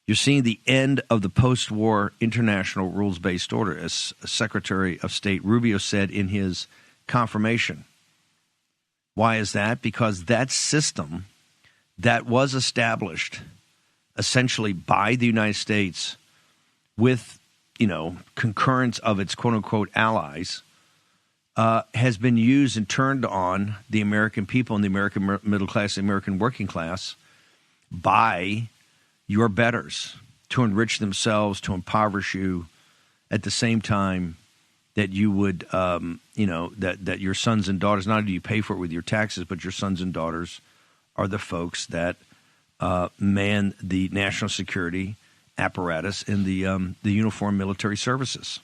You're seeing the end of the post-war international rules-based order, as Secretary of State Rubio said in his confirmation. Why is that? Because that system that was established essentially by the United States with, concurrence of its quote-unquote allies, has been used and turned on the American people and the American middle class, the American working class, by your betters to enrich themselves, to impoverish you, at the same time that you would, that your sons and daughters, not only do you pay for it with your taxes, but your sons and daughters are the folks that man the national security apparatus in the uniformed military services.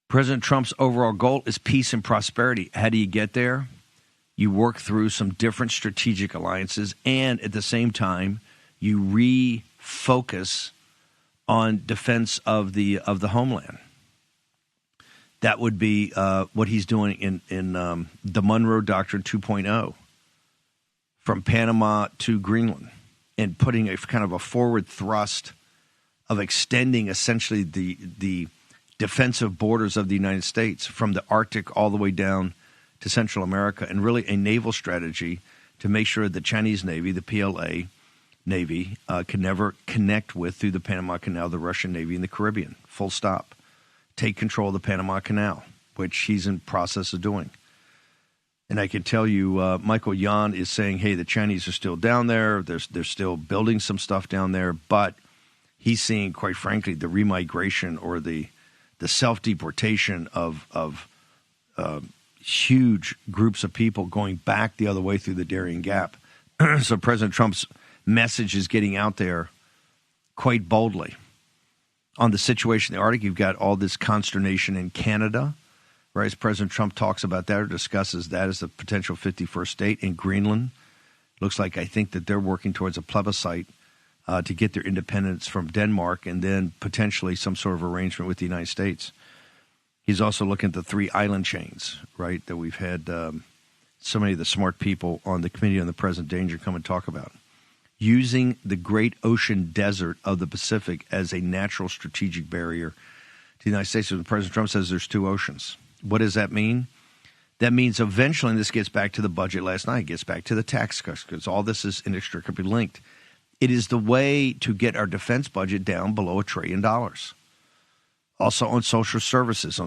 President Trump's overall goal is peace and prosperity. How do you get there? You work through some different strategic alliances, and at the same time, you refocus on defense of the homeland. That would be what he's doing in the Monroe Doctrine 2.0, from Panama to Greenland, and putting a kind of a forward thrust of extending essentially the defensive borders of the United States from the Arctic all the way down to Central America, and really a naval strategy to make sure the Chinese Navy, the PLA Navy, can never connect with, through the Panama Canal, the Russian Navy in the Caribbean. Full stop. Take control of the Panama Canal, which he's in process of doing. And I can tell you, Michael Yan is saying, hey, the Chinese are still down there. They're still building some stuff down there. But he's seeing, quite frankly, the remigration or the self-deportation of huge groups of people going back the other way through the Darien Gap. So President Trump's message is getting out there quite boldly. On the situation in the Arctic, you've got all this consternation in Canada, right? As President Trump talks about that or discusses that as a potential 51st state. In Greenland, looks like, I think that they're working towards a plebiscite to get their independence from Denmark, and then potentially some sort of arrangement with the United States. He's also looking at the 3 island chains, right, that we've had so many of the smart people on the Committee on the Present Danger come and talk about. Using the great ocean desert of the Pacific as a natural strategic barrier to the United States. When President Trump says there's 2 oceans. What does that mean? That means eventually, and this gets back to the budget last night, gets back to the tax cuts, because all this is inextricably linked. It is the way to get our defense budget down below $1 trillion. Also on social services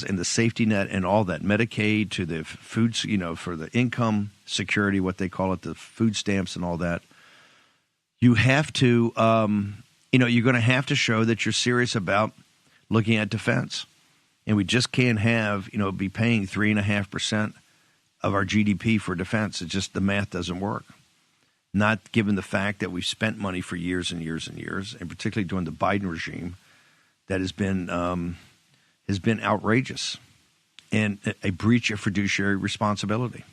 and the safety net and all that, Medicaid to the foods, for the income security, what they call it, the food stamps and all that. You have to, you're going to have to show that you're serious about looking at defense. And we just can't have, be paying 3.5% of our GDP for defense. It's just the math doesn't work. Not given the fact that we've spent money for years and years and years, and particularly during the Biden regime, that has been outrageous and a breach of fiduciary responsibility.